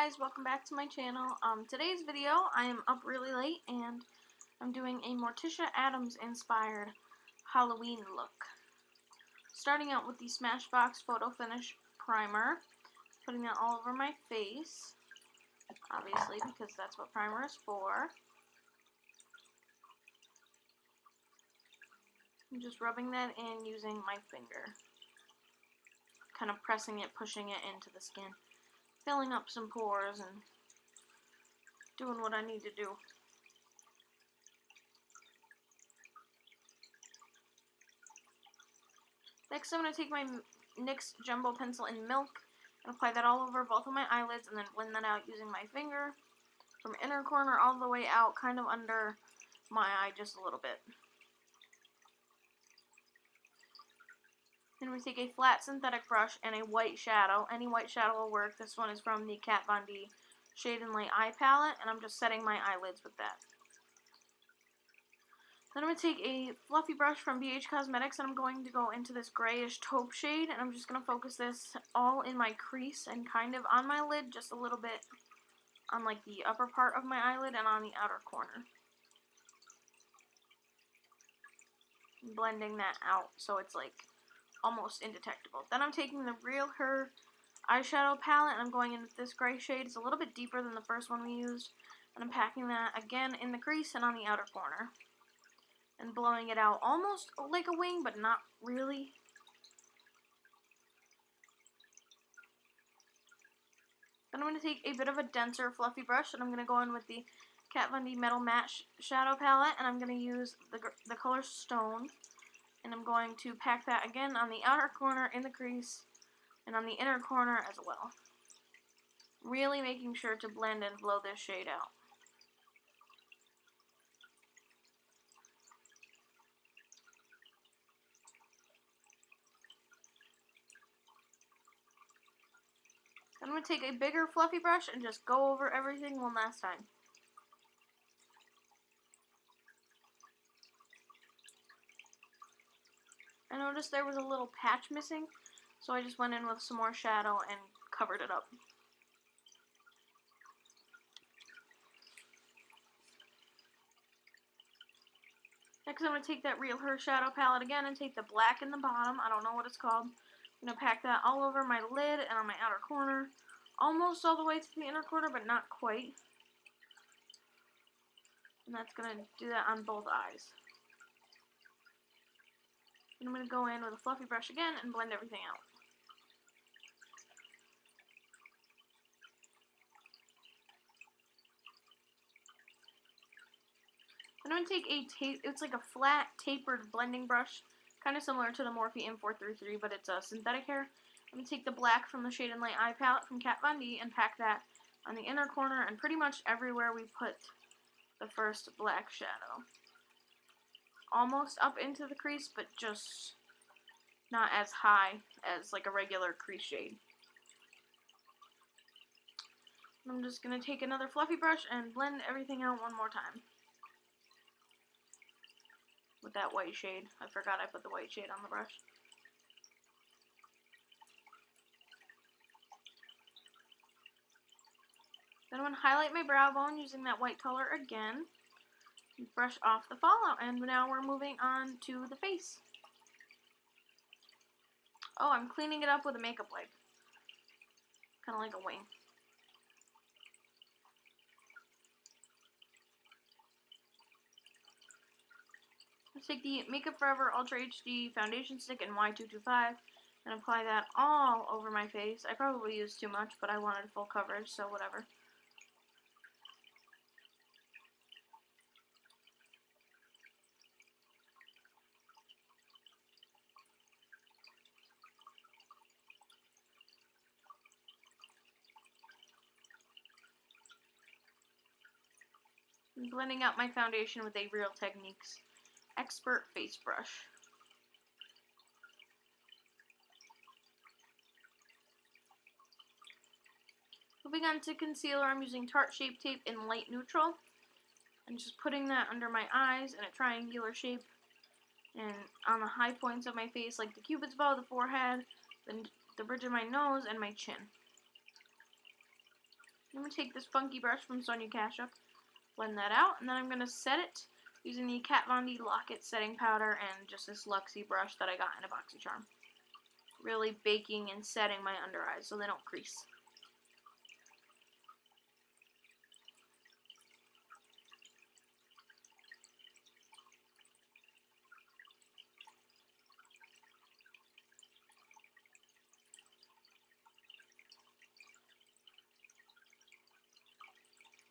guys, welcome back to my channel. Today's video, I am up really late and I'm doing a Morticia Addams inspired Halloween look. Starting out with the Smashbox Photo Finish Primer, putting that all over my face, obviously because that's what primer is for. I'm just rubbing that in using my finger, kind of pressing it, pushing it into the skin, filling up some pores and doing what I need to do. Next, I'm going to take my NYX Jumbo Pencil in Milk and apply that all over both of my eyelids and then blend that out using my finger from inner corner all the way out, kind of under my eye just a little bit. Then we take a flat synthetic brush and a white shadow. Any white shadow will work. This one is from the Kat Von D Shade and Light Eye Palette, and I'm just setting my eyelids with that. Then I'm going to take a fluffy brush from BH Cosmetics, and I'm going to go into this grayish taupe shade, and I'm just going to focus this all in my crease and kind of on my lid, just a little bit on like the upper part of my eyelid and on the outer corner. Blending that out so it's like almost indetectable. Then I'm taking the Real Her eyeshadow palette and I'm going in with this gray shade. It's a little bit deeper than the first one we used. And I'm packing that again in the crease and on the outer corner. And blowing it out almost like a wing, but not really. Then I'm going to take a bit of a denser fluffy brush and I'm going to go in with the Kat Von D Metal Matte Shadow Palette. And I'm going to use the color Stone. And I'm going to pack that again on the outer corner in the crease and on the inner corner as well. Really making sure to blend and blow this shade out. I'm going to take a bigger fluffy brush and just go over everything one last time. I noticed there was a little patch missing, so I just went in with some more shadow and covered it up. Next, I'm going to take that Real Her shadow palette again and take the black in the bottom. I don't know what it's called. I'm going to pack that all over my lid and on my outer corner. Almost all the way to the inner corner, but not quite. And that's going to do that on both eyes. And I'm going to go in with a fluffy brush again and blend everything out. And I'm going to take it's like a flat tapered blending brush, kind of similar to the Morphe M433, but it's a synthetic hair. I'm going to take the black from the Shade and Light Eye Palette from Kat Von D and pack that on the inner corner and pretty much everywhere we put the first black shadow. Almost up into the crease, but just not as high as like a regular crease shade. I'm just going to take another fluffy brush and blend everything out one more time. With that white shade. I forgot I put the white shade on the brush. Then I'm going to highlight my brow bone using that white color again. Brush off the fallout, and now we're moving on to the face. Oh, I'm cleaning it up with a makeup wipe. Kind of like a wing. Let's take the Makeup Forever Ultra HD Foundation Stick in Y225 and apply that all over my face. I probably used too much, but I wanted full coverage, so whatever. I'm blending out my foundation with a Real Techniques Expert Face Brush. Moving on to concealer, I'm using Tarte Shape Tape in Light Neutral. I'm just putting that under my eyes in a triangular shape and on the high points of my face, like the cupid's bow, the forehead, the bridge of my nose, and my chin. I'm going to take this funky brush from Sonia Kashup, blend that out, and then I'm going to set it using the Kat Von D Lock-It setting powder and just this Luxie brush that I got in a BoxyCharm. Really baking and setting my under eyes so they don't crease.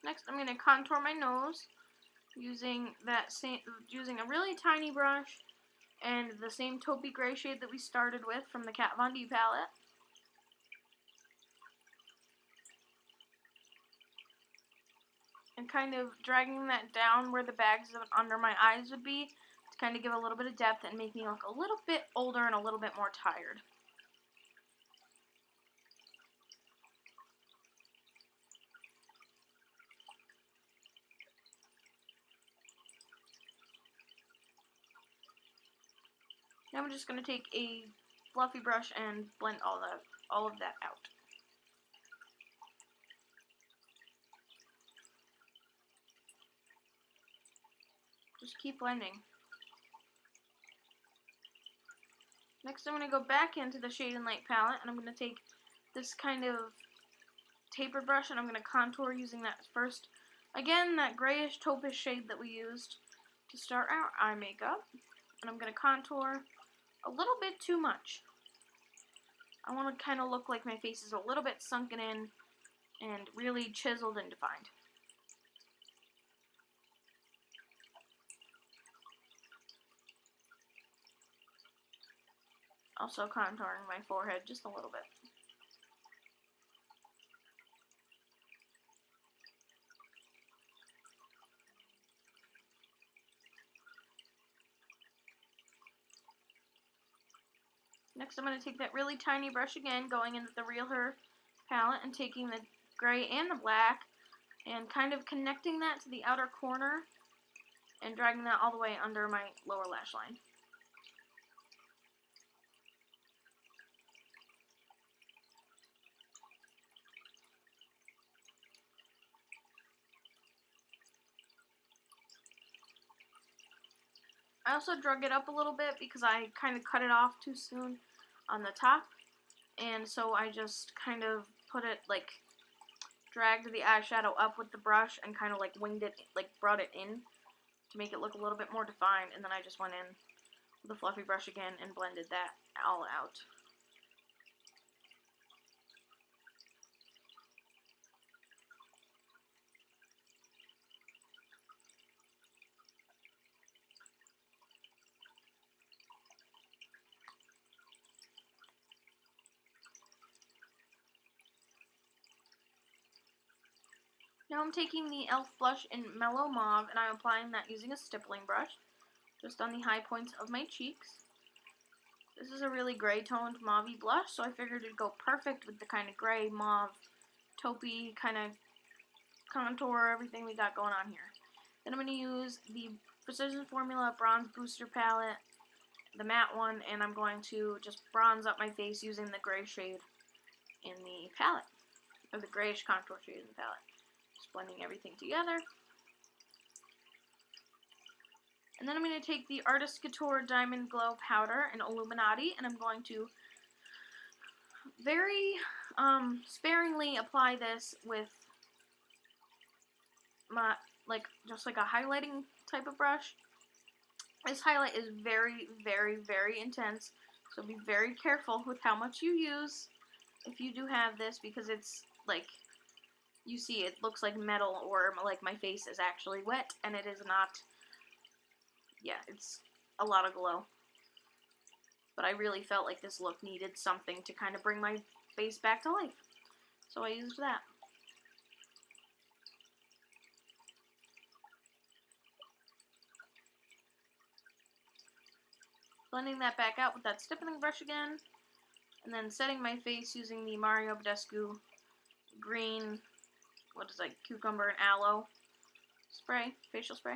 Next, I'm going to contour my nose using a really tiny brush and the same taupey gray shade that we started with from the Kat Von D palette. And kind of dragging that down where the bags under my eyes would be to kind of give a little bit of depth and make me look a little bit older and a little bit more tired. Now I'm just going to take a fluffy brush and blend all of that out. Just keep blending. Next I'm going to go back into the Shade and Light palette and I'm going to take this kind of tapered brush and I'm going to contour using that first, again, that grayish taupish shade that we used to start our eye makeup. And I'm going to contour a little bit too much. I want to kind of look like my face is a little bit sunken in and really chiseled and defined. Also contouring my forehead just a little bit. Next I'm going to take that really tiny brush again, going into the Real Her palette and taking the gray and the black and kind of connecting that to the outer corner and dragging that all the way under my lower lash line. I also drug it up a little bit because I kind of cut it off too soon on the top, and so I just kind of put it, like, dragged the eyeshadow up with the brush and kind of like winged it, like brought it in to make it look a little bit more defined, and then I just went in with the fluffy brush again and blended that all out. Now I'm taking the e.l.f. blush in Mellow Mauve and I'm applying that using a stippling brush, just on the high points of my cheeks. This is a really gray toned mauve-y blush, so I figured it'd go perfect with the kind of gray, mauve, taupey kind of contour, everything we got going on here. Then I'm going to use the Precision Formula Bronze Booster Palette, the matte one, and I'm going to just bronze up my face using the gray shade in the palette, or the grayish contour shade in the palette. Just blending everything together. And then I'm going to take the Artist Couture Diamond Glow Powder in Illuminati, and I'm going to very sparingly apply this with my, just like a highlighting type of brush. This highlight is very, very, very intense, so be very careful with how much you use if you do have this, because it's like, you see it looks like metal, or like my face is actually wet, and it is not. Yeah, it's a lot of glow. But I really felt like this look needed something to kind of bring my face back to life, so I used that. Blending that back out with that stippling brush again, and then setting my face using the Mario Badescu green, cucumber and aloe spray, facial spray.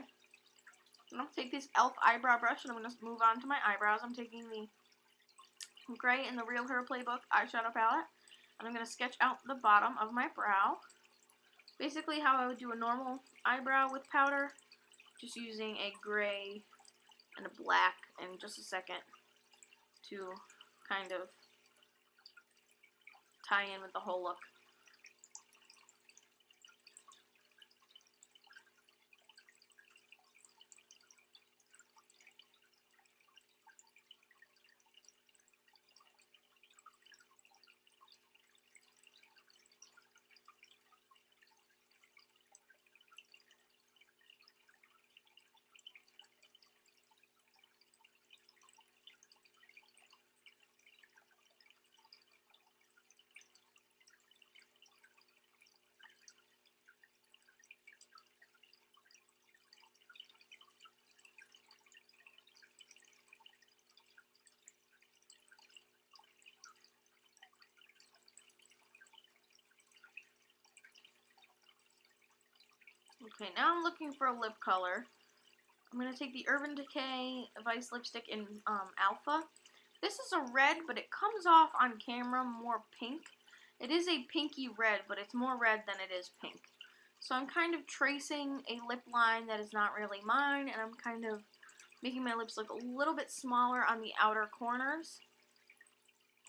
I'm going to take this e.l.f. eyebrow brush and I'm going to move on to my eyebrows. I'm taking the gray in the Real Her Playbook eyeshadow palette, and I'm going to sketch out the bottom of my brow. Basically how I would do a normal eyebrow with powder, just using a gray and a black in just a second to kind of tie in with the whole look. Okay, now I'm looking for a lip color. I'm going to take the Urban Decay Vice Lipstick in Alpha. This is a red, but it comes off on camera more pink. It is a pinky red, but it's more red than it is pink. So I'm kind of tracing a lip line that is not really mine, and I'm kind of making my lips look a little bit smaller on the outer corners,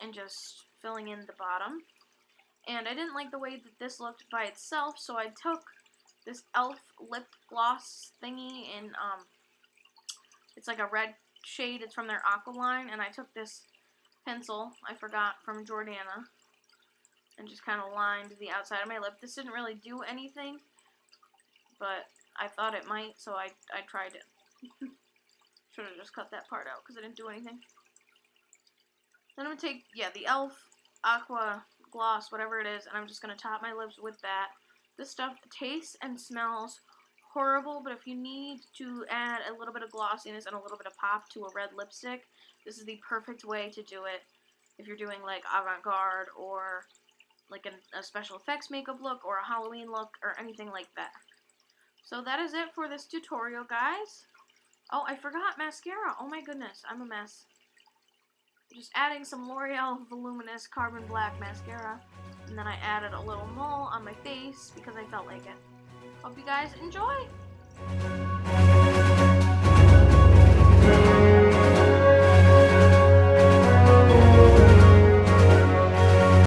and just filling in the bottom. And I didn't like the way that this looked by itself, so I took this e.l.f. lip gloss thingy in, it's like a red shade, it's from their Aqua line, and I took this pencil, I forgot, from Jordana, and just kind of lined the outside of my lip. This didn't really do anything, but I thought it might, so I tried it. Should have just cut that part out, because it didn't do anything. Then I'm going to take, the e.l.f. Aqua gloss, whatever it is, and I'm just going to top my lips with that. This stuff tastes and smells horrible, but if you need to add a little bit of glossiness and a little bit of pop to a red lipstick, this is the perfect way to do it. If you're doing like avant-garde or like a special effects makeup look or a Halloween look or anything like that. So that is it for this tutorial, guys. Oh, I forgot mascara. Oh my goodness, I'm a mess. Just adding some L'Oreal Voluminous Carbon Black mascara. And then I added a little mole on my face because I felt like it. Hope you guys enjoy!